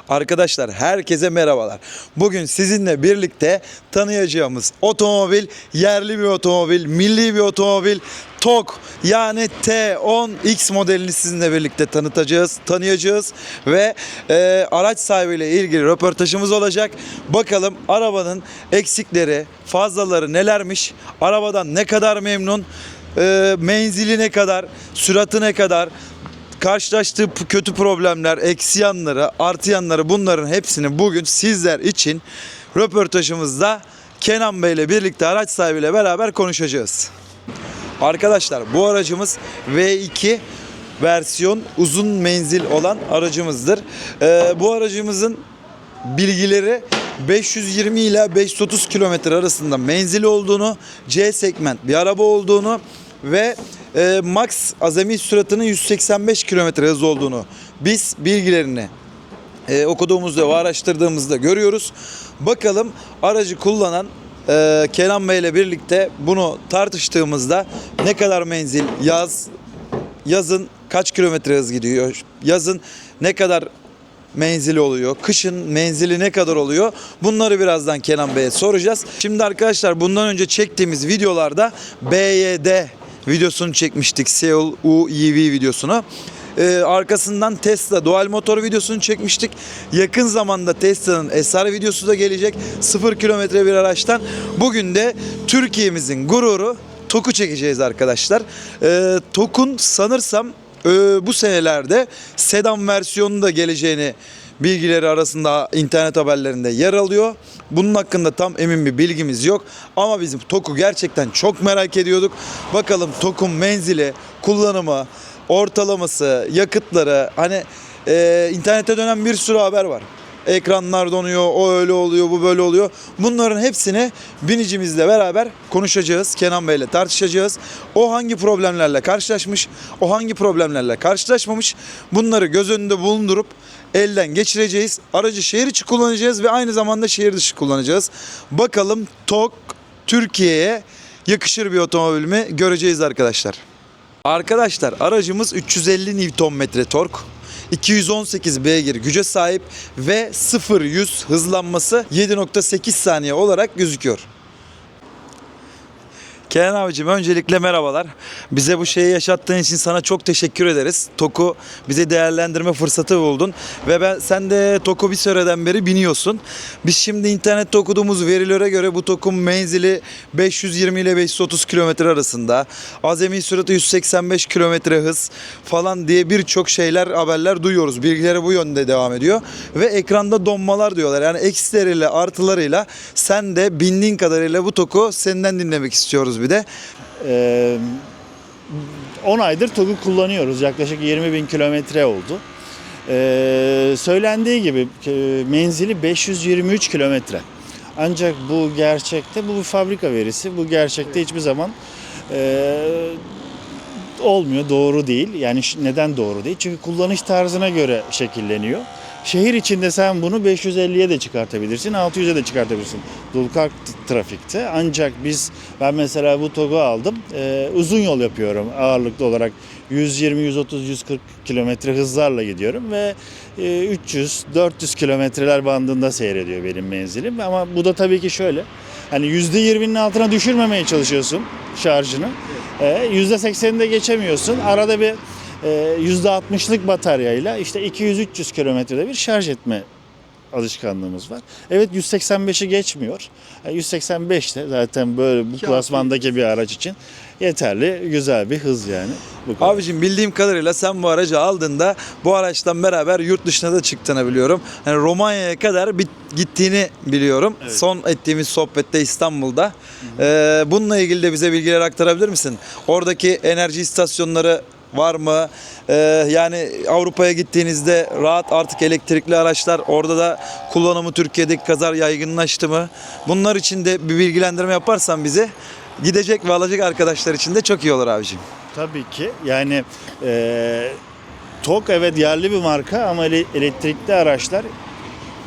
Arkadaşlar herkese merhabalar. Bugün sizinle birlikte tanıyacağımız otomobil yerli bir otomobil, milli bir otomobil. TOG yani T10X modelini sizinle birlikte tanıyacağız ve araç sahibiyle ilgili röportajımız olacak. Bakalım arabanın eksikleri, fazlaları nelermiş, arabadan ne kadar memnun, menzili ne kadar, süratı ne kadar, karşılaştığı kötü problemler, eksi yanları, artı yanları, bunların hepsini bugün sizler için röportajımızda Kenan Bey ile birlikte, araç sahibiyle beraber konuşacağız. Arkadaşlar bu aracımız V2 versiyon uzun menzil olan aracımızdır. Bu aracımızın bilgileri 520 ile 530 kilometre arasında menzili olduğunu, C segment bir araba olduğunu ve max azami süratinin 185 kilometre hız olduğunu biz bilgilerini okuduğumuzda ve araştırdığımızda görüyoruz. Bakalım aracı kullanan Kenan Bey ile birlikte bunu tartıştığımızda ne kadar menzil, yazın kaç kilometre hız gidiyor, yazın ne kadar menzili oluyor, kışın menzili ne kadar oluyor, bunları birazdan Kenan Bey'e soracağız. Şimdi arkadaşlar bundan önce çektiğimiz videolarda BYD videosunu çekmiştik, Seul UEV videosunu. Arkasından Tesla dual motor videosunu çekmiştik. Yakın zamanda Tesla'nın SR videosu da gelecek. 0 kilometre bir araçtan. Bugün de Türkiye'mizin gururu TOG'u çekeceğiz arkadaşlar. TOG'un sanırsam bu senelerde sedan versiyonu da geleceğini bilgileri arasında internet haberlerinde yer alıyor. Bunun hakkında tam emin bir bilgimiz yok. Ama bizim TOG'u gerçekten çok merak ediyorduk. Bakalım TOG'un menzili, kullanımı, ortalaması, yakıtları, hani internette dönen bir sürü haber var. Ekranlar donuyor, o öyle oluyor, bu böyle oluyor. Bunların hepsini binicimizle beraber konuşacağız. Kenan Bey'le tartışacağız. O hangi problemlerle karşılaşmış, o hangi problemlerle karşılaşmamış, bunları göz önünde bulundurup elden geçireceğiz. Aracı şehir içi kullanacağız ve aynı zamanda şehir dışı kullanacağız. Bakalım TOG Türkiye'ye yakışır bir otomobil mi göreceğiz arkadaşlar. Arkadaşlar aracımız 350 Nm tork, 218 beygir güce sahip ve 0-100 hızlanması 7.8 saniye olarak gözüküyor. Kenan abicim öncelikle merhabalar. Bize bu şeyi yaşattığın için sana çok teşekkür ederiz. TOG'u bize değerlendirme fırsatı buldun ve sen de TOG'u bir süreden beri biniyorsun. Biz şimdi internette okuduğumuz verilere göre bu TOG'un menzili 520 ile 530 kilometre arasında, azami süratı 185 kilometre hız falan diye birçok haberler duyuyoruz. Bilgileri bu yönde devam ediyor ve ekranda donmalar diyorlar. Yani eksileriyle artılarıyla sen de bindiğin kadarıyla bu TOG'u senden dinlemek istiyoruz bir de. 10 aydır TOG'u kullanıyoruz. Yaklaşık 20.000 kilometre oldu. Söylendiği gibi menzili 523 kilometre. Ancak bu gerçekte, bu bir fabrika verisi. Bu gerçekte hiçbir zaman olmuyor, doğru değil. Yani neden doğru değil? Çünkü kullanış tarzına göre şekilleniyor. Şehir içinde sen bunu 550'ye de çıkartabilirsin, 600'e de çıkartabilirsin dulkar trafikte. Ancak ben mesela bu TOG'u aldım, uzun yol yapıyorum ağırlıklı olarak. 120, 130, 140 kilometre hızlarla gidiyorum ve 300-400 kilometreler bandında seyrediyor benim menzilim. Ama bu da tabii ki şöyle, hani %20'nin altına düşürmemeye çalışıyorsun şarjını, %80'ini de geçemiyorsun. Arada bir %60'lık bataryayla işte 200-300 kilometrede bir şarj etme alışkanlığımız var. Evet, 185'i geçmiyor. 185 de zaten böyle bu klasmandaki bir araç için yeterli, güzel bir hız yani. Abicim bildiğim kadarıyla sen bu aracı aldığında bu araçtan beraber yurt dışına da çıktığını biliyorum. Yani Romanya'ya kadar gittiğini biliyorum. Evet. Son ettiğimiz sohbette İstanbul'da. Bununla ilgili de bize bilgiler aktarabilir misin? Oradaki enerji istasyonları var mı? Yani Avrupa'ya gittiğinizde rahat artık elektrikli araçlar, orada da kullanımı Türkiye'deki kadar yaygınlaştı mı? Bunlar için de bir bilgilendirme yaparsan bize, gidecek ve alacak arkadaşlar için de çok iyi olur abicim. Tabii ki. Yani TOG evet yerli bir marka ama elektrikli araçlar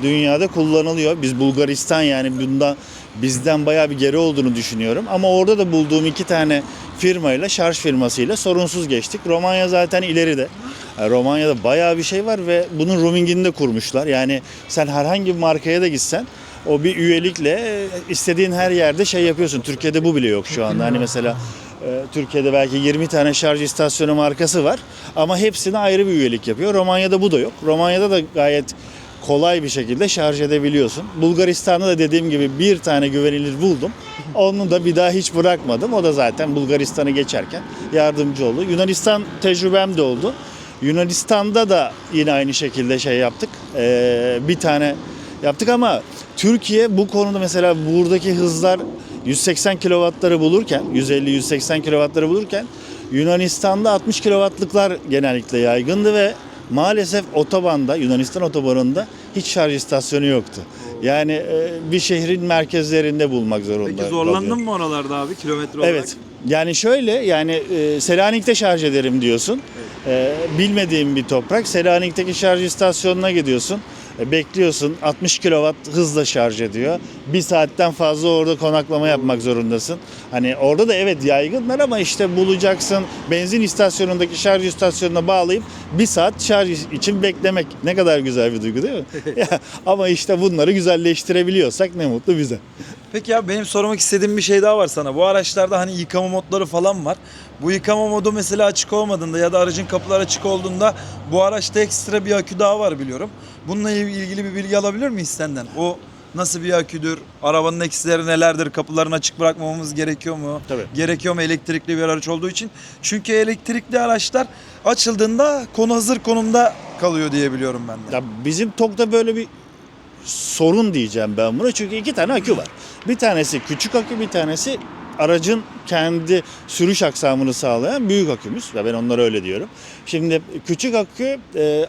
dünyada kullanılıyor. Biz Bulgaristan, yani bizden bayağı bir geri olduğunu düşünüyorum. Ama orada da bulduğum 2 tane firmayla, şarj firmasıyla sorunsuz geçtik. Romanya zaten ileride. Yani Romanya'da bayağı bir şey var ve bunun roamingini de kurmuşlar. Yani sen herhangi bir markaya da gitsen o bir üyelikle istediğin her yerde şey yapıyorsun. Türkiye'de bu bile yok şu anda. Hani mesela Türkiye'de belki 20 tane şarj istasyonu markası var ama hepsine ayrı bir üyelik yapıyor. Romanya'da bu da yok. Romanya'da da gayet kolay bir şekilde şarj edebiliyorsun. Bulgaristan'da da dediğim gibi bir tane güvenilir buldum. Onu da bir daha hiç bırakmadım. O da zaten Bulgaristan'ı geçerken yardımcı oldu. Yunanistan tecrübem de oldu. Yunanistan'da da yine aynı şekilde şey yaptık. Bir tane yaptık ama Türkiye bu konuda mesela buradaki hızlar 180 kW'ları bulurken, 150-180 kW'ları bulurken Yunanistan'da 60 kW'lıklar genellikle yaygındı ve maalesef otobanda, Yunanistan otobanında hiç şarj istasyonu yoktu. Yani bir şehrin merkezlerinde bulmak zorunda. Peki zorlandın kalıyor. mı oralarda abi kilometre olarak? Evet. Yani şöyle yani Selanik'te şarj ederim diyorsun. Bilmediğin bir toprak. Selanik'teki şarj istasyonuna gidiyorsun. Bekliyorsun 60 kW hızla şarj ediyor. Bir saatten fazla orada konaklama yapmak zorundasın. Hani orada da evet yaygınlar ama işte bulacaksın benzin istasyonundaki şarj istasyonuna bağlayıp bir saat şarj için beklemek ne kadar güzel bir duygu değil mi? Ama işte bunları güzelleştirebiliyorsak ne mutlu bize. Peki ya benim sormak istediğim bir şey daha var sana. Bu araçlarda hani yıkama modları falan var. Bu yıkama modu mesela açık olmadığında ya da aracın kapıları açık olduğunda bu araçta ekstra bir akü daha var biliyorum. Bununla ilgili bir bilgi alabilir miyiz senden? O nasıl bir aküdür? Arabanın eksileri nelerdir? Kapılarını açık bırakmamamız gerekiyor mu? Tabii. Gerekiyor mu elektrikli bir araç olduğu için? Çünkü elektrikli araçlar açıldığında konu hazır konumda kalıyor diye biliyorum ben de. Ya bizim TOG'da böyle bir sorun diyeceğim ben buna. Çünkü iki tane akü var. Bir tanesi küçük akü, bir tanesi aracın kendi sürüş aksamını sağlayan büyük akümüz. Ve ben onlara öyle diyorum. Şimdi küçük akü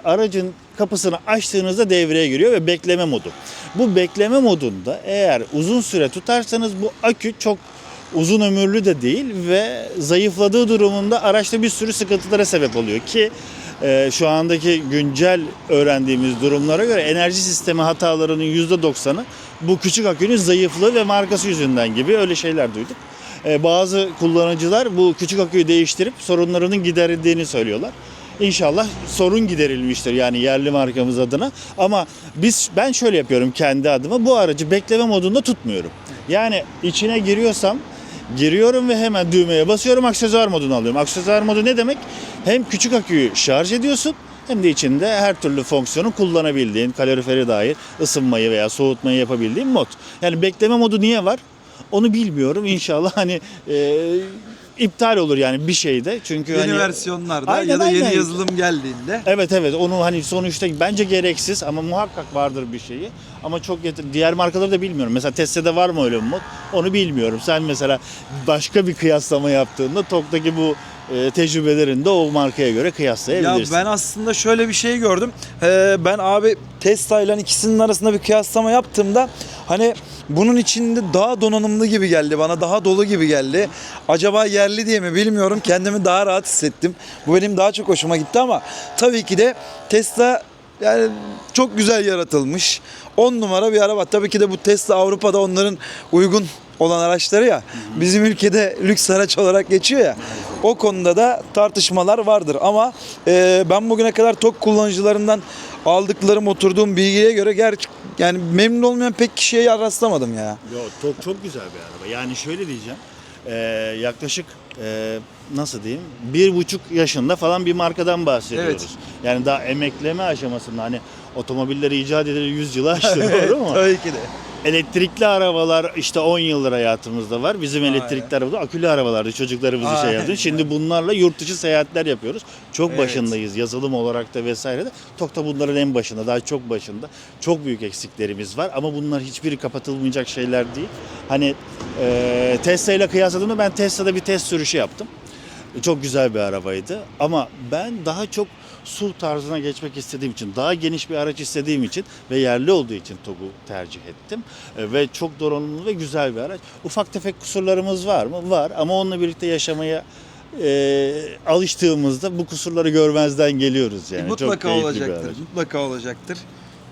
aracın kapısını açtığınızda devreye giriyor ve bekleme modu. Bu bekleme modunda eğer uzun süre tutarsanız bu akü çok uzun ömürlü de değil ve zayıfladığı durumunda araçta bir sürü sıkıntılara sebep oluyor ki şu andaki güncel öğrendiğimiz durumlara göre enerji sistemi hatalarının %90'ı bu küçük akünün zayıflığı ve markası yüzünden gibi öyle şeyler duyduk. Bazı kullanıcılar bu küçük aküyü değiştirip sorunlarının giderildiğini söylüyorlar. İnşallah sorun giderilmiştir yani yerli markamız adına. Ama ben şöyle yapıyorum kendi adıma, bu aracı bekleme modunda tutmuyorum. Yani içine giriyorum ve hemen düğmeye basıyorum, aksesuar modunu alıyorum. Aksesuar modu ne demek? Hem küçük aküyü şarj ediyorsun hem de içinde her türlü fonksiyonu kullanabildiğin, kaloriferi dahil ısınmayı veya soğutmayı yapabildiğin mod. Yani bekleme modu niye var? Onu bilmiyorum. İnşallah hani iptal olur yani bir şeyde. Çünkü Yeni hani versiyonlarda Aynen, ya da yeni aynen. yazılım geldiğinde. Evet onu hani sonuçta bence gereksiz ama muhakkak vardır bir şeyi. Ama çok diğer markaları da bilmiyorum. Mesela Tesla'da var mı öyle bir mod? Onu bilmiyorum. Sen mesela başka bir kıyaslama yaptığında TOG'daki bu tecrübelerini de o markaya göre Ya kıyaslayabilirsin. ben aslında şöyle bir şey gördüm. Ben abi Tesla ile ikisinin arasında bir kıyaslama yaptığımda hani bunun içinde daha donanımlı gibi geldi bana, daha dolu gibi geldi. Acaba yerli diye mi bilmiyorum. Kendimi daha rahat hissettim. Bu benim daha çok hoşuma gitti ama tabii ki de Tesla yani çok güzel yaratılmış. 10 numara bir araba. Tabii ki de bu Tesla Avrupa'da onların uygun olan araçları ya. Bizim ülkede lüks araç olarak geçiyor ya. O konuda da tartışmalar vardır ama ben bugüne kadar TOG kullanıcılarından aldıklarım, oturduğum bilgiye göre yani memnun olmayan pek kişiye rastlamadım ya. Yok çok güzel bir araba. Yani şöyle diyeceğim. Yaklaşık nasıl diyeyim 1,5 yaşında falan bir markadan bahsediyoruz. Evet. Yani daha emekleme aşamasında hani otomobilleri icat edildi 100 yılı aştı doğru mu? Tabii ki de. Elektrikli arabalar işte 10 yıldır hayatımızda var. Bizim elektrikli arabalar akülü arabalardı çocuklarımızı şey yaptı. Şimdi bunlarla yurt dışı seyahatler yapıyoruz. Çok başındayız yazılım olarak da vesaire de. TOG da bunların en başında, daha çok başında. Çok büyük eksiklerimiz var ama bunlar hiçbiri kapatılmayacak şeyler değil. Hani Tesla ile kıyasladığımda ben Tesla'da bir test sürüşü yaptım. Çok güzel bir arabaydı ama ben daha çok SUV tarzına geçmek istediğim için, daha geniş bir araç istediğim için ve yerli olduğu için TOG'u tercih ettim. Ve çok donanımlı ve güzel bir araç. Ufak tefek kusurlarımız var mı? Var ama onunla birlikte yaşamaya alıştığımızda bu kusurları görmezden geliyoruz yani. Çok Mutlaka keyifli bir olacaktır. araç. Mutlaka olacaktır.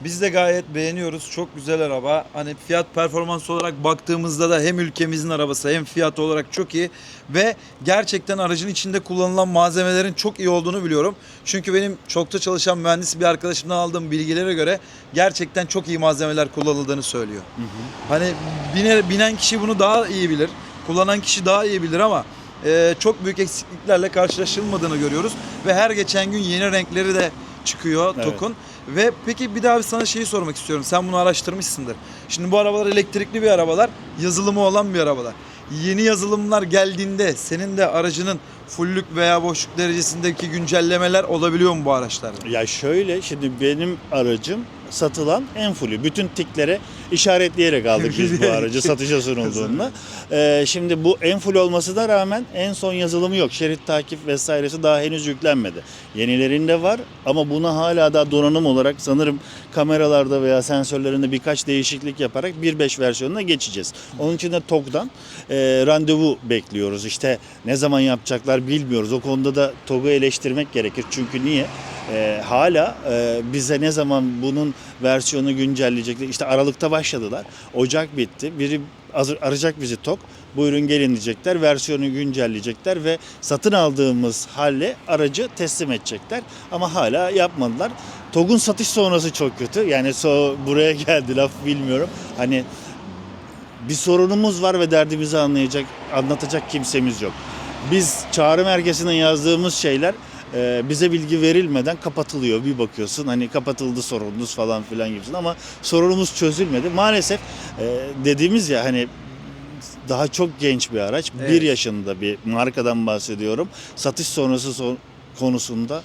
Biz de gayet beğeniyoruz. Çok güzel araba. Hani fiyat performans olarak baktığımızda da hem ülkemizin arabası hem fiyat olarak çok iyi. Ve gerçekten aracın içinde kullanılan malzemelerin çok iyi olduğunu biliyorum. Çünkü benim çokta çalışan mühendis bir arkadaşımdan aldığım bilgilere göre gerçekten çok iyi malzemeler kullanıldığını söylüyor. Hani binen kişi bunu daha iyi bilir. Kullanan kişi daha iyi bilir ama çok büyük eksikliklerle karşılaşılmadığını görüyoruz. Ve her geçen gün yeni renkleri de çıkıyor Evet. TOG'un. Ve peki bir daha sana şeyi sormak istiyorum. Sen bunu araştırmışsındır. Şimdi bu arabalar elektrikli bir arabalar, yazılımı olan bir arabalar. Yeni yazılımlar geldiğinde senin de aracının fullük veya boşluk derecesindeki güncellemeler olabiliyor mu bu araçlarda? Ya şöyle, şimdi benim aracım satılan en fullü. Bütün tiklere işaretleyerek aldık biz bu aracı satışa sunulduğunda. Şimdi bu en full olmasına rağmen en son yazılımı yok. Şerit takip vesairesi daha henüz yüklenmedi. Yenilerinde var ama buna hala daha donanım olarak sanırım kameralarda veya sensörlerinde birkaç değişiklik yaparak 1.5 versiyonuna geçeceğiz. Onun için de TOG'dan randevu bekliyoruz. İşte ne zaman yapacaklar bilmiyoruz. O konuda da TOG'u eleştirmek gerekir. Çünkü niye? Hala bize ne zaman bunun versiyonu güncelleyecekler? İşte Aralık'ta başladılar. Ocak bitti. Biri arayacak bizi TOG. Buyurun gelin diyecekler. Versiyonu güncelleyecekler ve satın aldığımız halle aracı teslim edecekler. Ama hala yapmadılar. TOG'un satış sonrası çok kötü. Yani buraya geldi laf bilmiyorum. Hani bir sorunumuz var ve derdimizi anlatacak kimsemiz yok. Biz çağrı merkezine yazdığımız şeyler bize bilgi verilmeden kapatılıyor. Bir bakıyorsun hani kapatıldı sorununuz falan filan gibisin ama sorunumuz çözülmedi. Maalesef dediğimiz ya hani daha çok genç bir araç. Evet. 1 yaşında bir markadan bahsediyorum. Satış sonrası konusunda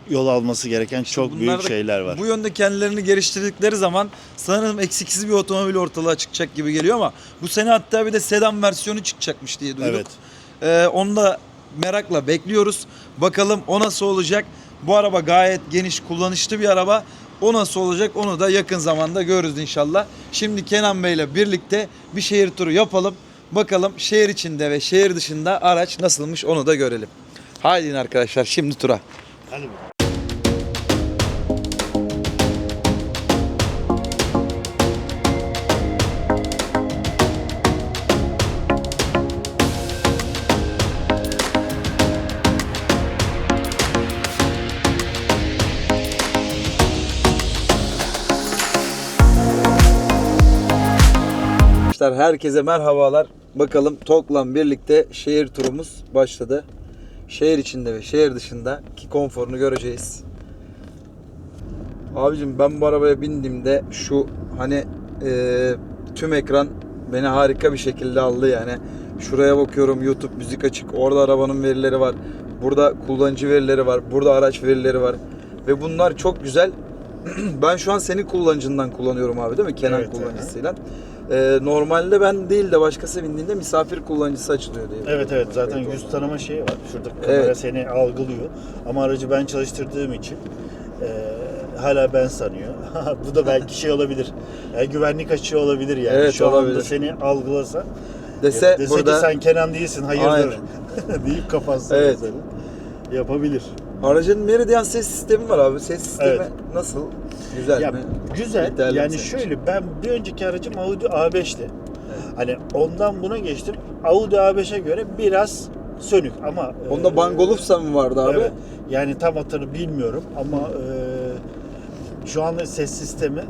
yol alması gereken çok Bunlar büyük da şeyler var. Bu yönde kendilerini geliştirdikleri zaman sanırım eksiksiz bir otomobil ortalığa çıkacak gibi geliyor ama bu sene hatta bir de sedan versiyonu çıkacakmış diye duyduk. Onu da merakla bekliyoruz. Bakalım o nasıl olacak? Bu araba gayet geniş, kullanışlı bir araba. O nasıl olacak onu da yakın zamanda görürüz inşallah. Şimdi Kenan Bey ile birlikte bir şehir turu yapalım. Bakalım şehir içinde ve şehir dışında araç nasılmış onu da görelim. Haydi arkadaşlar şimdi tura. Hadi bakalım. Herkese merhabalar. Bakalım TOG'la birlikte şehir turumuz başladı. Şehir içinde ve şehir dışındaki konforunu göreceğiz. Abicim ben bu arabaya bindiğimde şu hani tüm ekran beni harika bir şekilde aldı yani. Şuraya bakıyorum, YouTube müzik açık. Orada arabanın verileri var. Burada kullanıcı verileri var. Burada araç verileri var. Ve bunlar çok güzel. Ben şu an senin kullanıcından kullanıyorum abi değil mi? Kenan Evet, kullanıcısıyla. Normalde ben değil de başkası bindiğinde misafir kullanıcısı açılıyor diye. Evet zaten yüz tanıma şeyi var. Şurada kamera Evet. seni algılıyor. Ama aracı ben çalıştırdığım için hala ben sanıyor. Bu da belki şey olabilir. Güvenlik açığı olabilir yani. Evet, Şu olabilir. anda seni algılasa Dese dese burada ki sen Kenan değilsin hayırdır deyip kapatsın Evet. seni. Yapabilir. aracın Meridian ses sistemi var abi. Ses sistemi Evet. nasıl? Güzel Ya, mi? güzel. Yeterli mi Yani senin için? şöyle ben bir önceki aracım Audi A5'ti. Hani ondan buna geçtim. Audi A5'e göre biraz sönük ama Onda Bangolufsa mı vardı abi? Evet. Yani tam hatırı bilmiyorum ama şu anda ses sistemi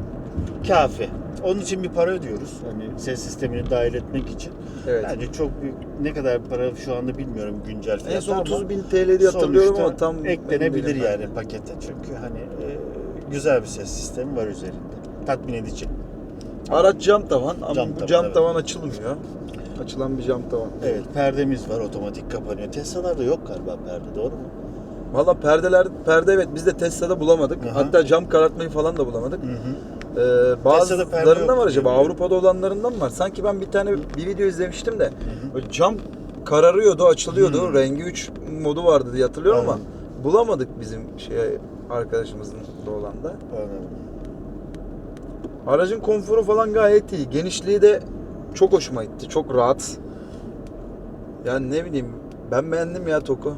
kafi. Onun için bir para ödüyoruz. Hani ses sistemini dahil etmek için. Evet. Bence çok büyük, ne kadar para şu anda bilmiyorum güncel fiyatı En son ama 30.000 TL diye hatırlıyorum sonuçta ama tam eklenebilir emin değilim yani ben. pakete. Çünkü hani güzel bir ses sistemi var üzerinde. Tatmin edici. Araç cam tavan ama Cam bu tavan, cam evet. tavan açılmıyor. Açılan bir cam tavan. Evet, perdemiz var, otomatik kapanıyor. Tesla'larda yok galiba perde, doğru mu? Valla perde evet biz de Tesla'da bulamadık. Aha. Hatta cam karartmayı falan da bulamadık. Hı hı. Bazılarında perde yok var acaba? diye Avrupa'da olanlarından mı var? Sanki ben bir video izlemiştim de böyle cam kararıyordu, açılıyordu. Rengi 3 modu vardı diye hatırlıyorum ama bulamadık bizim arkadaşımızın da olan da. Anladım. Aracın konforu falan gayet iyi. Genişliği de çok hoşuma gitti. Çok rahat. Yani ne bileyim ben beğendim ya TOG'u.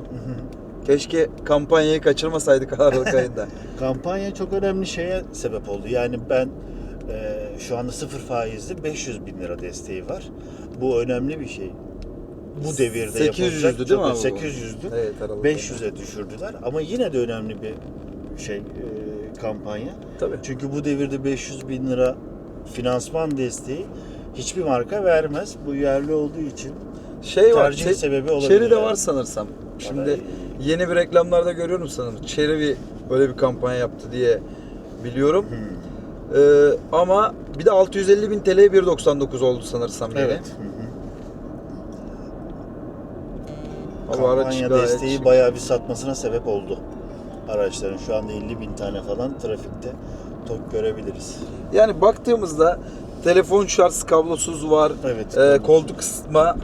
Keşke kampanyayı kaçırmasaydık Aralık ayında. Kampanya çok önemli şeye sebep oldu. Yani ben şu anda sıfır faizli 500 bin lira desteği var. Bu önemli bir şey. Bu devirde 800'dü yapılacak. değil mi abi bu? 800'dü. Evet, Aralık 500'e düşürdüler. Ama yine de önemli bir şey kampanya. Tabii. Çünkü bu devirde 500 bin lira finansman desteği hiçbir marka vermez. Bu yerli olduğu için Şey var, tercih sebebi olabilir. Chery de yani. var sanırsam. Şimdi Vallahi- yeni bir reklamlarda görüyorum sanırım. Chery böyle bir kampanya yaptı diye biliyorum. Ama bir de 650 bin TL'ye 1.99 oldu sanırsam yeni. Evet. Ama araç Kampanya gayet desteği şık. bayağı bir satmasına sebep oldu. Araçların şu anda 50 bin tane falan trafikte TOG görebiliriz. Yani baktığımızda telefon şarj kablosuz var. Evet. Koltuk ısıtma,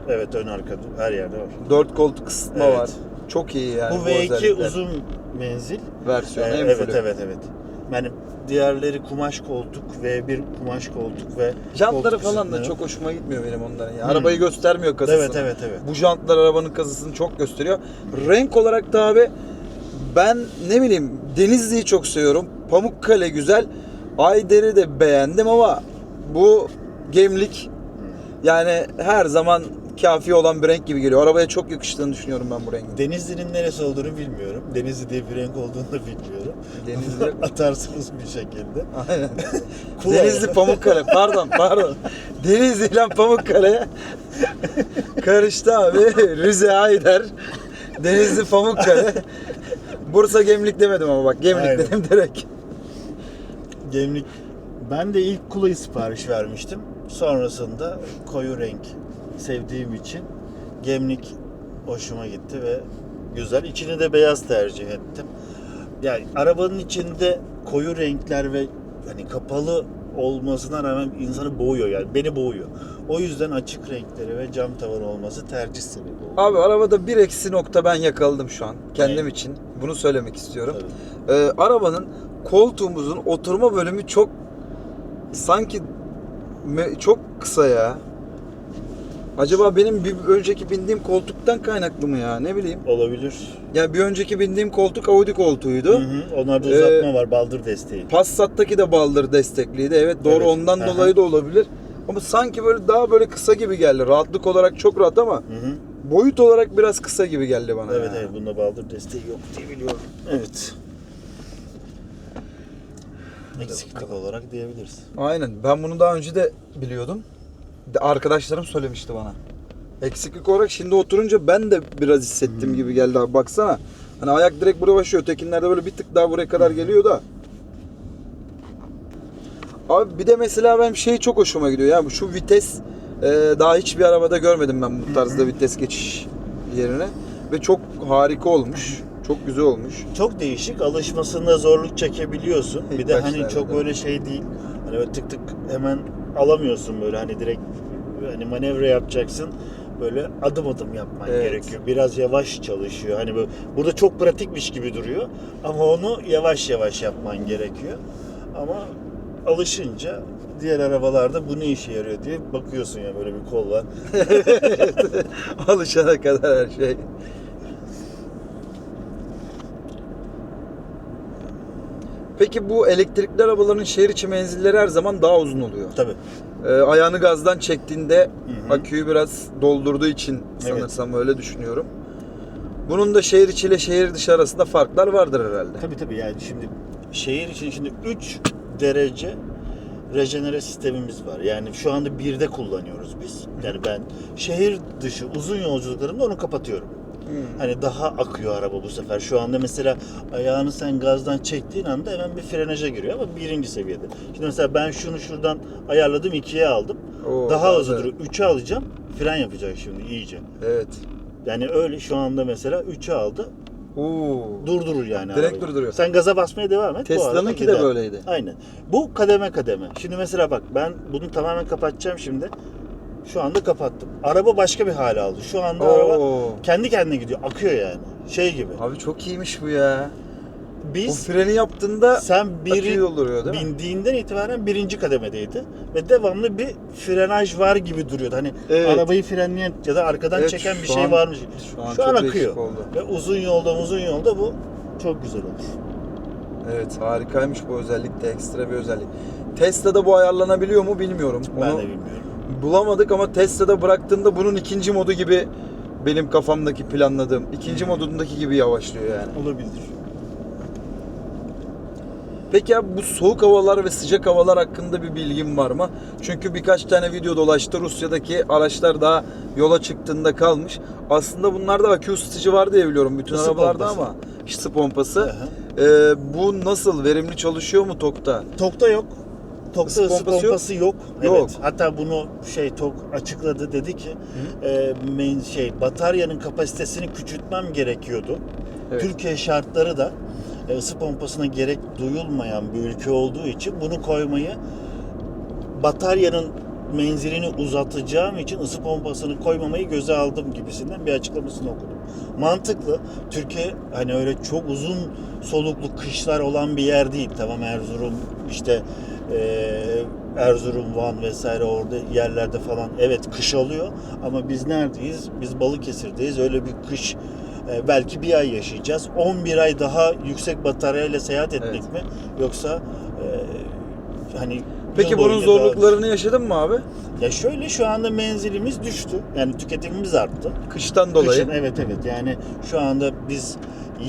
Evet, ön arka her yerde var. 4 koltuk ısıtma Evet. var. Çok iyi yani Bu V2 özellikler. uzun menzil. versiyonu. en Evet, fullü. evet. Yani diğerleri kumaş koltuk, V1 kumaş koltuk ve Jantları koltuk falan da ısıtma. çok hoşuma gitmiyor benim onların ya. Arabayı göstermiyor kasasını. Evet. Bu jantlar arabanın kasasını çok gösteriyor. Renk olarak da abi ben ne bileyim Denizli'yi çok seviyorum. Pamukkale güzel. Ayder'i de beğendim ama bu Gemlik yani her zaman kafi olan bir renk gibi geliyor. Arabaya çok yakıştığını düşünüyorum ben bu rengin. Denizli'nin neresi olduğunu bilmiyorum. Denizli diye bir renk olduğunu da bilmiyorum. Denizli. Atarsınız bir şekilde. Aynen. Cool. Denizli Pamukkale. Pardon. Denizli ile Pamukkale karıştı abi. Rize Ayder. Denizli Pamukkale. Bursa Gemlik demedim ama bak Gemlik Aynen. dedim direkt. Gemlik. Ben de ilk Kula'yı sipariş vermiştim. Sonrasında koyu renk sevdiğim için Gemlik hoşuma gitti ve güzel. İçini de beyaz tercih ettim. Yani arabanın içinde koyu renkler ve hani kapalı olmasına rağmen insanı boğuyor, yani beni boğuyor. O yüzden açık renkleri ve cam tavan olması tercih sebebi oldu. Abi arabada bir eksi nokta ben yakaladım şu an. Kendim Evet. için. Bunu söylemek istiyorum. Tabii. Arabanın koltuğumuzun oturma bölümü çok sanki çok kısa ya. Acaba benim bir önceki bindiğim koltuktan kaynaklı mı ya? Ne bileyim. Olabilir. Ya bir önceki bindiğim koltuk Audi koltuğuydu. Onlarda uzatma var, baldır desteği. Passat'taki de baldır destekliydi. Evet doğru, Evet. ondan dolayı da olabilir. Ama sanki böyle daha böyle kısa gibi geldi. Rahatlık olarak çok rahat ama boyut olarak biraz kısa gibi geldi bana. Evet, ya. evet, bunda baldır desteği yok diye biliyorum. Evet. Eksiklik olarak diyebiliriz. Aynen. Ben bunu daha önce de biliyordum. Arkadaşlarım söylemişti bana. Eksiklik olarak şimdi oturunca ben de biraz hissettim gibi geldi abi. Baksana. Hani ayak direkt buraya başlıyor. Ötekinlerde böyle bir tık daha buraya kadar geliyor da. Abi bir de mesela ben şeyi çok hoşuma gidiyor ya. Şu vites daha hiçbir arabada görmedim ben bu tarzda vites geçiş yerine. Ve çok harika olmuş. Çok güzel olmuş. Çok değişik. Alışmasında zorluk çekebiliyorsun. Bir İlk de hani başlarda. çok böyle şey değil. Hani böyle tık tık hemen alamıyorsun böyle, hani direkt hani manevra yapacaksın. Böyle adım adım yapman Evet. gerekiyor. Biraz yavaş çalışıyor. Hani böyle burada çok pratikmiş gibi duruyor ama onu yavaş yavaş yapman gerekiyor. Ama alışınca diğer arabalarda bu ne işe yarıyor diye bakıyorsun ya, böyle bir kol var. Alışana kadar her şey. Peki bu elektrikli arabaların şehir içi menzilleri her zaman daha uzun oluyor. Tabii. Ayağını gazdan çektiğinde Hı. aküyü biraz doldurduğu için sanırsam öyle düşünüyorum. Bunun da şehir içi ile şehir dışı arasında farklar vardır herhalde. Tabii yani şimdi şehir için şimdi 3 derece rejenere sistemimiz var. Yani şu anda 1'de kullanıyoruz biz. Yani ben şehir dışı uzun yolculuklarımda onu kapatıyorum. Hani daha akıyor araba bu sefer. Şu anda mesela ayağını sen gazdan çektiğin anda hemen bir frenaja giriyor ama birinci seviyede. Şimdi mesela ben şunu şuradan ayarladım, 2'ye aldım. Oo, daha hızlı güzel. duruyor. 3'e alacağım. Fren yapacak şimdi iyice. Evet. Yani öyle şu anda mesela 3'e aldı. Oo. Durdurur yani Direkt arabayı. durduruyor. Sen gaza basmaya devam et. bu arada Tesla'nınki de gider. böyleydi. Aynen. Bu kademe kademe. Şimdi mesela bak, ben bunu tamamen kapatacağım şimdi. Şu anda kapattım. Araba başka bir hale aldı. Şu anda araba Oo. kendi kendine gidiyor. Akıyor yani. Şey gibi. Abi çok iyiymiş bu ya. O biz freni yaptığında sen aküyü dolduruyor değil mi? bindiğinden itibaren birinci kademedeydi ve devamlı bir frenaj var gibi duruyordu. Hani Evet. arabayı frenleyen ya da arkadan Evet, çeken bir şu şey an- varmış. şu an çok akıyor. değişik oldu. Ve uzun yolda bu çok güzel olur. Evet, harikaymış bu özellik de, ekstra bir özellik. Tesla'da bu ayarlanabiliyor mu bilmiyorum. Ben Onu de bilmiyorum. bulamadık ama Tesla'da bıraktığında bunun ikinci modu gibi, benim kafamdaki planladığım ikinci modundaki gibi yavaşlıyor yani. Olabilir. Peki abi, bu soğuk havalar ve sıcak havalar hakkında bir bilgin var mı? Çünkü birkaç tane video dolaştı. Rusya'daki araçlar daha yola çıktığında kalmış. Aslında bunlarda akü ısıtıcı var diye biliyorum bütün Isı arabalarda pompası. ama ısı pompası. Aha. Bu nasıl? Verimli çalışıyor mu TOG'da? TOG'da yok. TOG'da Isı ısı pompası pompası yok. Yok. Evet. Hatta bunu TOG açıkladı, dedi ki bataryanın kapasitesini küçültmem gerekiyordu. Evet. Türkiye şartları da ısı pompasına gerek duyulmayan bir ülke olduğu için bunu koymayı, bataryanın menzilini uzatacağım için ısı pompasını koymamayı göze aldım gibisinden bir açıklamasını okudum. Mantıklı. Türkiye hani öyle çok uzun soluklu kışlar olan bir yer değil. Tamam, Erzurum Erzurum, Van vesaire orada yerlerde falan evet kış oluyor ama biz neredeyiz? Biz Balıkesir'deyiz. Öyle bir kış belki bir ay yaşayacağız. 11 ay daha yüksek bataryayla seyahat etmek Evet. mi? Yoksa hani Peki yıl bunun boyunca zorluklarını yaşadın mı abi? ya şöyle, şu anda menzilimiz düştü. Yani tüketimimiz arttı. Kıştan dolayı. Kışın, evet yani şu anda biz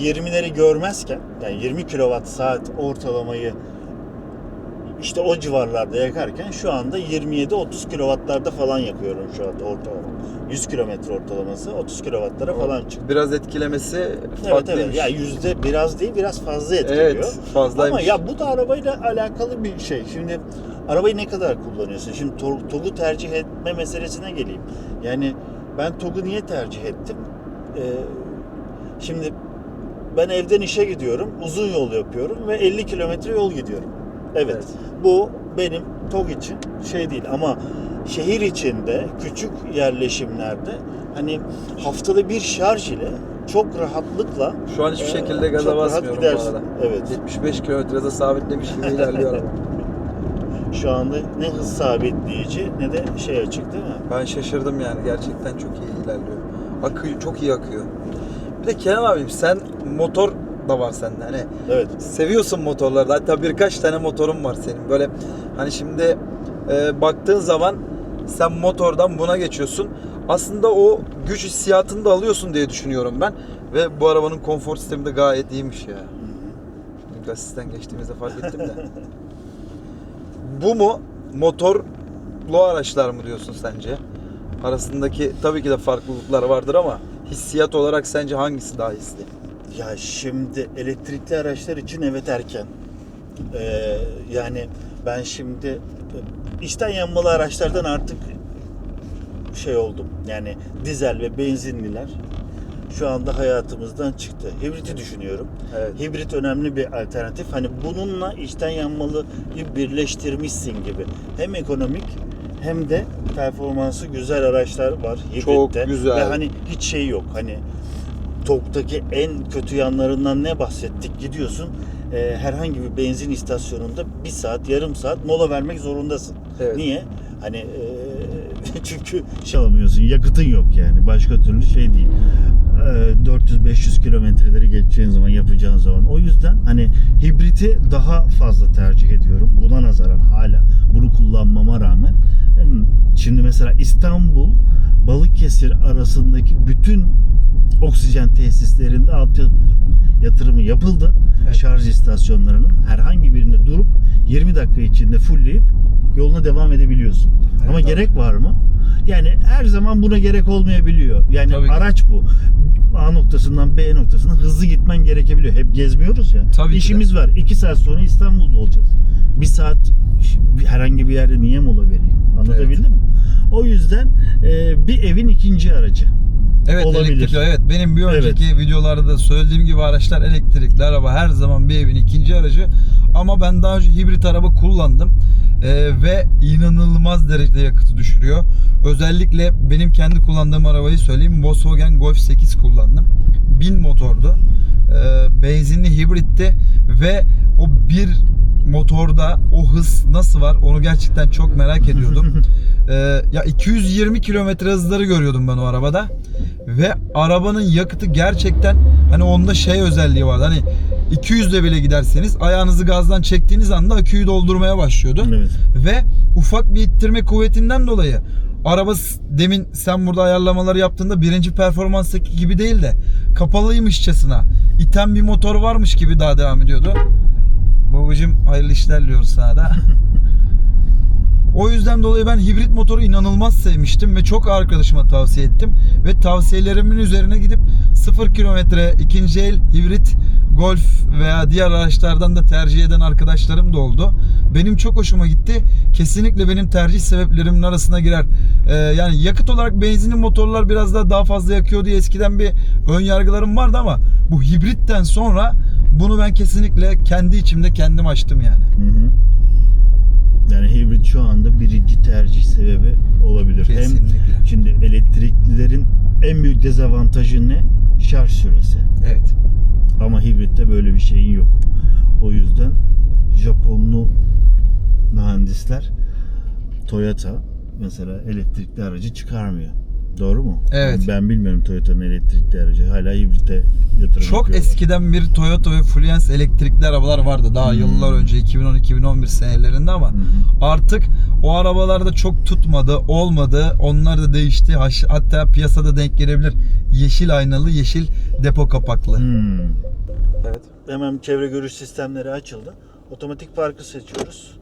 20'leri görmezken, yani 20 kWh ortalamayı işte o civarlarda yakarken şu anda 27-30 kW'larda falan yakıyorum şu anda ortalama. 100 kilometre ortalaması 30 kW'lara falan çıktı. Biraz etkilemesi Evet farklıymış. ya yüzde biraz değil, biraz fazla etkiliyor. Evet, fazlaymış. Ama ya bu da arabayla alakalı bir şey. Şimdi arabayı ne kadar kullanıyorsun? Şimdi TOG'u tercih etme meselesine geleyim. Yani ben TOG'u niye tercih ettim? Şimdi ben evden işe gidiyorum, uzun yol yapıyorum ve 50 kilometre yol gidiyorum. Evet. Bu benim TOG için şey değil ama şehir içinde küçük yerleşimlerde hani haftada bir şarj ile çok rahatlıkla Şu an hiçbir şekilde gaza çok rahat basmıyorum bu gidersin. arada. Evet. 75 kilometrede sabitlemiş gibi ilerliyor araba. Şu anda ne hız sabitleyici ne de şey açık değil mi? Ben şaşırdım yani, gerçekten çok iyi ilerliyor. Akıyor, çok iyi akıyor. Bir de Kenan abim, sen motor da var sende, hani Evet. seviyorsun motorları, hatta birkaç tane motorun var senin. Böyle hani şimdi baktığın zaman sen motordan buna geçiyorsun. Aslında o güç hissiyatını da alıyorsun diye düşünüyorum ben. Ve bu arabanın konfor sistemi de gayet iyiymiş ya. Gasisten geçtiğimizde fark ettim de. Bu mu motorlu araçlar mı diyorsun sence? Arasındaki tabii ki de farklılıklar vardır ama hissiyat olarak sence hangisi daha hisli? Ya şimdi elektrikli araçlar için evet erken. Yani ben şimdi içten yanmalı araçlardan artık şey oldum. Yani dizel ve benzinliler şu anda hayatımızdan çıktı. Hibriti düşünüyorum. Evet. Hibrit önemli bir alternatif. Hani bununla içten yanmalıyı birleştirmişsin gibi. Hem ekonomik hem de performansı güzel araçlar var hibritte. Çok güzel. Ve hani hiç şey yok. Hani TOG'daki en kötü yanlarından ne bahsettik? Gidiyorsun herhangi bir benzin istasyonunda 1 saat, yarım saat mola vermek zorundasın. Evet. Niye? Hani çünkü şey alamıyorsun, yakıtın yok yani. Başka türlü şey değil. 400-500 kilometreleri geçeceğin zaman, yapacağın zaman. O yüzden hani hibriti daha fazla tercih ediyorum. Buna nazaran hala bunu kullanmama rağmen. Şimdi mesela İstanbul Balıkesir arasındaki bütün oksijen tesislerinde yatırımı yapıldı. Evet. Şarj istasyonlarının herhangi birinde durup 20 dakika içinde fullleyip yoluna devam edebiliyorsun. Evet, ama abi. gerek var mı? Yani her zaman buna gerek olmayabiliyor. Yani Tabii ki. araç bu. A noktasından B noktasına hızlı gitmen gerekebiliyor. Hep gezmiyoruz ya. Tabii ki İşimiz var. 2 saat sonra İstanbul'da olacağız. 1 saat herhangi bir yerde niye mola vereyim? Anlatabildim mi? O yüzden bir evin ikinci aracı. Evet, Olabilir. elektrikli. Evet, benim bir önceki videolarda da söylediğim gibi araçlar elektrikli araba her zaman bir evin ikinci aracı. Ama ben daha önce hibrit araba kullandım ve inanılmaz derecede yakıtı düşürüyor. Özellikle benim kendi kullandığım arabayı söyleyeyim. Volkswagen Golf 8 kullandım. 1000 motordu benzinli hibritti ve o bir motorda o hız nasıl var onu gerçekten çok merak ediyordum. Ya 220 kilometre hızları görüyordum ben o arabada ve arabanın yakıtı gerçekten hani onda şey özelliği vardı, hani 200'de bile giderseniz ayağınızı gazdan çektiğiniz anda aküyü doldurmaya başlıyordu. Evet. Ve ufak bir ittirme kuvvetinden dolayı araba demin sen burada ayarlamaları yaptığında birinci performanstaki gibi değil de kapalıymışçasına iten bir motor varmış gibi daha devam ediyordu. Babacığım hayırlı işler diliyoruz sana da. O yüzden dolayı ben hibrit motoru inanılmaz sevmiştim ve çok arkadaşıma tavsiye ettim. Ve tavsiyelerimin üzerine gidip 0 kilometre ikinci el hibrit Golf veya diğer araçlardan da tercih eden arkadaşlarım da oldu. Benim çok hoşuma gitti. Kesinlikle benim tercih sebeplerimin arasına girer. Yani yakıt olarak benzinli motorlar biraz daha fazla yakıyor diye eskiden bir ön yargılarım vardı ama bu hibritten sonra bunu ben kesinlikle kendi içimde kendim açtım yani. Hı. Yani hibrit şu anda birinci tercih sebebi olabilir. Kesinlikle. Hem şimdi elektriklilerin en büyük dezavantajı ne? Şarj süresi. Evet. Ama hibritte böyle bir şeyin yok. O yüzden Japonlu mühendisler Toyota mesela elektrikli aracı çıkarmıyor. Doğru mu? Evet. Ben bilmiyorum Toyota'nın elektrikli aracı. Hala hibrite yatırım Çok yapıyorlar. eskiden bir Toyota ve Fluence elektrikli arabalar vardı. Daha yıllar önce 2010-2011 senelerinde ama artık o arabalarda çok tutmadı, olmadı. Onlar da değişti. Hatta piyasada denk gelebilir. Yeşil aynalı, yeşil depo kapaklı. Evet. Hemen çevre görüş sistemleri açıldı. Otomatik parkı seçiyoruz.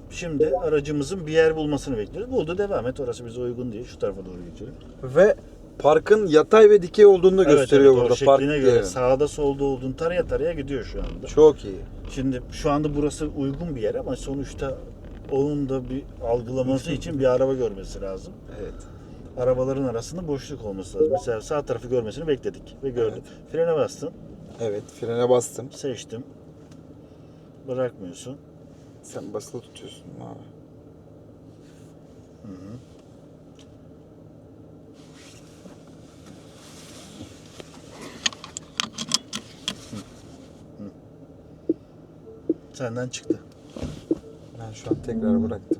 Şimdi aracımızın bir yer bulmasını bekliyoruz. Buldu, devam et. Orası bize uygun değil. Şu tarafa doğru geçelim. Ve parkın yatay ve dikey olduğunu da gösteriyor evet, burada. şekline göre yerin. sağda solda olduğunu taraya taraya gidiyor şu anda. Çok iyi. Şimdi şu anda burası uygun bir yer ama sonuçta onun da bir algılaması için bir araba görmesi lazım. Evet. Arabaların arasında boşluk olması lazım. Mesela sağ tarafı görmesini bekledik ve gördüm. Evet. Frene bastın. Evet, frene bastım. Seçtim. Bırakmıyorsun. Sen basılı tutuyorsun abi. Senden çıktı. Ben şu an tekrar bıraktım.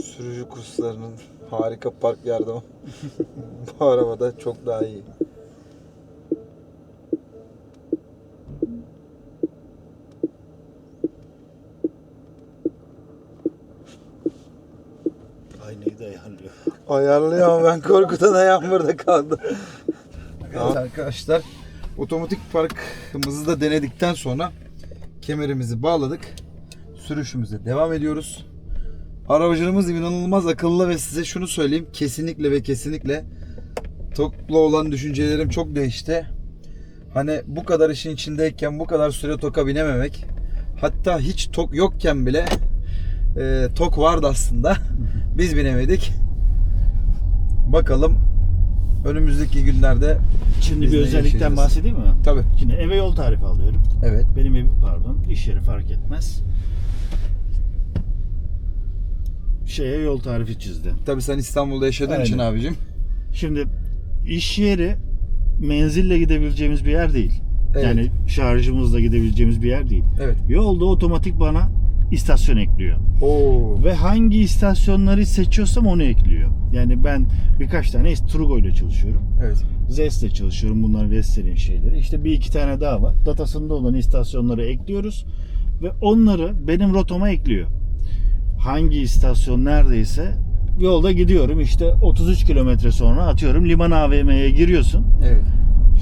Sürücü kurslarının harika park yardımı bu arabada çok daha iyi. Aynayı da ayarlıyor. Ayarlıyor ama ben korkudan ayağım burada kaldı. Evet arkadaşlar, otomatik parkımızı da denedikten sonra kemerimizi bağladık. Sürüşümüze devam ediyoruz. Arabacılığımız inanılmaz akıllı ve size şunu söyleyeyim, kesinlikle ve kesinlikle TOG'la olan düşüncelerim çok değişti. Hani bu kadar işin içindeyken bu kadar süre TOG'a binememek, hatta hiç TOG yokken bile TOG vardı aslında. Biz binemedik. Bakalım önümüzdeki günlerde Şimdi biz bir ne özellikten yaşayacağız? bahsedeyim mi? Tabii. Şimdi eve yol tarifi alıyorum. Evet. Benim evim iş yeri fark etmez. Yol tarifi çizdi. Tabii sen İstanbul'da yaşadığın Aynen. için abicim. Şimdi iş yeri menzille gidebileceğimiz bir yer değil. Evet. Yani şarjımızla gidebileceğimiz bir yer değil. Evet. Yolda otomatik bana istasyon ekliyor. Oo. Ve hangi istasyonları seçiyorsam onu ekliyor. Yani ben birkaç tane Trugo ile çalışıyorum. Evet. Zest ile çalışıyorum. Bunlar Vestel'in şeyleri. İşte bir iki tane daha var. Datasında olan istasyonları ekliyoruz. Ve onları benim rotama ekliyor. Hangi istasyon neredeyse yolda gidiyorum. İşte 33 kilometre sonra atıyorum Liman AVM'ye giriyorsun. Evet.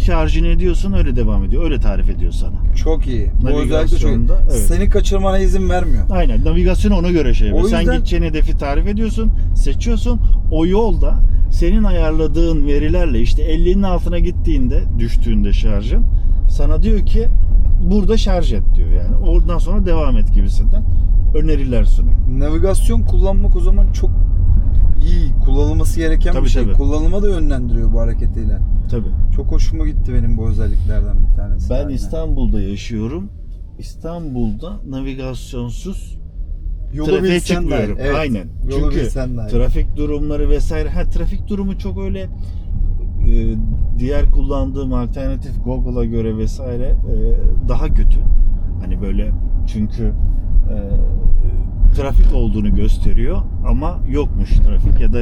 Şarjını ediyorsun, öyle devam ediyor. Öyle tarif ediyor sana. Çok iyi. Bu özellikle çok iyi. Navigasyonda, evet. Seni kaçırmana izin vermiyor. Aynen. Navigasyonu ona göre şey yapıyor. O yüzden- Sen gideceğin hedefi tarif ediyorsun, seçiyorsun. O yolda senin ayarladığın verilerle işte 50'nin altına gittiğinde, düştüğünde şarjın sana diyor ki burada şarj et diyor yani. Oradan sonra devam et gibisinden öneriler sunuyor. Navigasyon kullanmak o zaman çok iyi. Kullanılması gereken Tabii, bir şey. tabii. Kullanıma da yönlendiriyor bu hareketiyle. Tabii. Çok hoşuma gitti benim bu özelliklerden bir tanesi. Ben yani. İstanbul'da yaşıyorum. İstanbul'da navigasyonsuz Yolu trafiğe bilsen dahi. çıkmıyorum. Evet. Aynen. Yolu Çünkü bilsen dahi. trafik durumları vesaire. Trafik durumu çok öyle diğer kullandığım alternatif Google'a göre vesaire daha kötü. Hani böyle çünkü trafik olduğunu gösteriyor ama yokmuş trafik ya da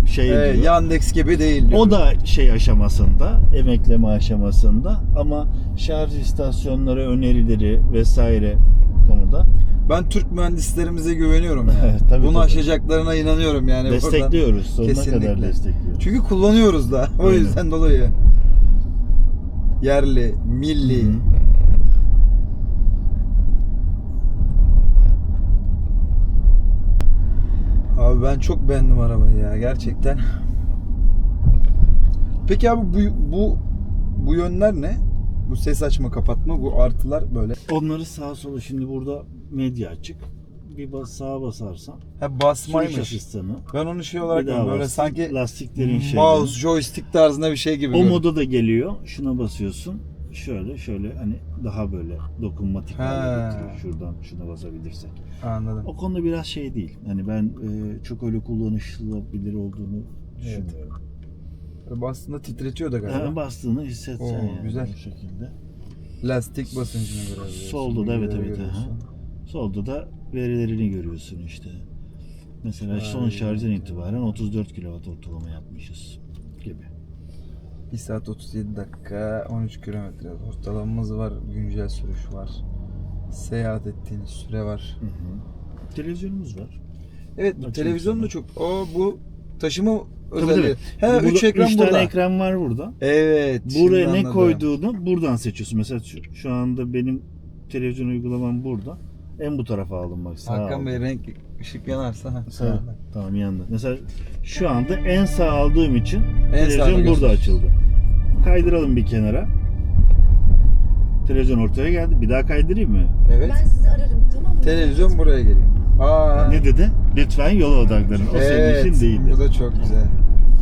şey diyor. Yandex gibi değil diyor. O da şey aşamasında, emekleme aşamasında ama şarj istasyonları önerileri vesaire konuda Ben Türk mühendislerimize güveniyorum yani. Tabii, Bunu tabii. aşacaklarına inanıyorum yani. destekliyoruz. Sonuna Kesinlikle. kadar destekliyoruz. Çünkü kullanıyoruz da. O Aynen. yüzden dolayı. Yerli, milli. Hı hı. Abi ben çok beğendim arabayı ya gerçekten. Peki abi bu yönler ne? Bu ses açma kapatma, bu artılar böyle. Onları sağa sola şimdi burada medya açık. Bir sağa basarsan Ha sürüş basmaymış. asistanı. Ben onu şey olarak Bir daha görüyorum, böyle bas. sanki Lastiklerin mouse, joystick tarzında bir şey gibi. O görüyorum. moda da geliyor. Şuna basıyorsun. Şöyle hani daha böyle dokunmatik hale getiriyor. Şuna basabilirsek. Anladım. O konuda biraz şey değil. Hani ben çok öyle kullanışılabilir olduğunu düşünmüyorum. Bastığında titretiyor da galiba. Bastığını hissetsen Oo, yani güzel. bu şekilde. Lastik basıncına göre. Solda da evet. Solda da verilerini görüyorsun işte. Mesela son şarjdan itibaren 34 kW ortalama yapmışız gibi. 1 saat 37 dakika 13 kilometre ortalamamız var. Güncel sürüş var. Seyahat ettiğiniz süre var. Hı hı. Televizyonumuz var. Evet bu Açayım televizyon sana. da çok. Bu taşıma Tabii, özelliği. tabii. He Burada 3 ekran üç burada. tane ekran var burada. Evet. Buraya şimdi ne anladım. koyduğunu buradan seçiyorsun. Mesela şu anda benim televizyon uygulamam burada. En bu tarafa aldım bak. Sağa Hakan aldım. Bey renk ışık yanarsa. Ha, Sağ. Tamam yandı. Mesela şu anda en sağ aldığım için sağda televizyon burada gösteriyor. açıldı. Kaydıralım bir kenara. Televizyon ortaya geldi. Bir daha kaydırayım mı? Evet. Ben sizi ararım, tamam mı? Televizyon buraya geliyor. Aa. Ne dedi? Lütfen yola odaklanın. O senin için değildi. Bu da çok güzel.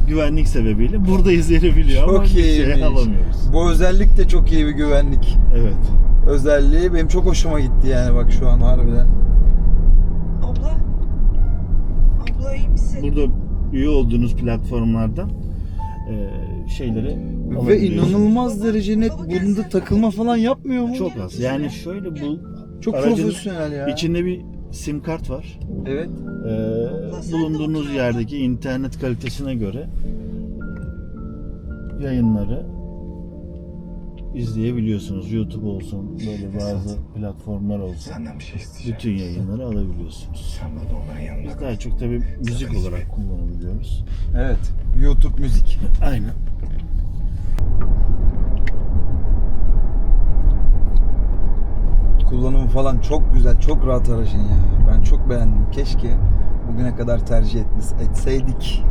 Güvenlik sebebiyle burada izleyebiliyor ama Çok bir şey iyiymiş. alamıyoruz. Bu özellik de çok iyi bir güvenlik Evet. özelliği. Benim çok hoşuma gitti yani bak şu an harbiden. Abla. Abla iyi misin? Burada üye olduğunuz platformlardan şeyleri Ve alabiliyorsunuz. inanılmaz derece net, bunda takılma falan yapmıyor mu? Çok az. Yani şöyle bu Çok aracın profesyonel ya. içinde bir sim kart var. Evet. Bulunduğunuz yerdeki internet kalitesine göre yayınları izleyebiliyorsunuz. YouTube olsun, böyle bazı platformlar olsun. Senden bir şey isteyeceğim. Bütün yayınları alabiliyorsunuz. Sen bana onların yanında Biz kal. daha çok tabii müzik olarak kullanabiliyoruz. Evet. YouTube müzik. Aynen. Kullanımı falan çok güzel, çok rahat aracın ya. Ben çok beğendim. Keşke bugüne kadar tercih etseydik.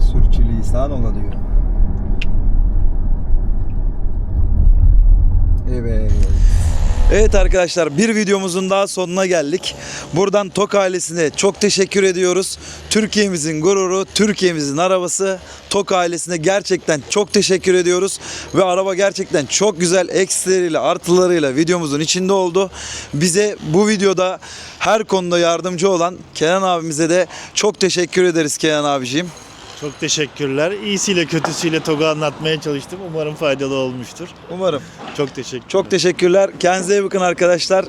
Sürçülisan ola diyor. Evet. Evet arkadaşlar, bir videomuzun daha sonuna geldik. Buradan TOK ailesine çok teşekkür ediyoruz. Türkiye'mizin gururu, Türkiye'mizin arabası. TOK ailesine gerçekten çok teşekkür ediyoruz. Ve araba gerçekten çok güzel eksileriyle, artılarıyla videomuzun içinde oldu. Bize bu videoda her konuda yardımcı olan Kenan abimize de çok teşekkür ederiz Kenan abiciğim. Çok teşekkürler. İyisiyle kötüsüyle TOG'u anlatmaya çalıştım. Umarım faydalı olmuştur. Umarım. Çok teşekkür. Çok teşekkürler. Kendinize iyi bakın arkadaşlar.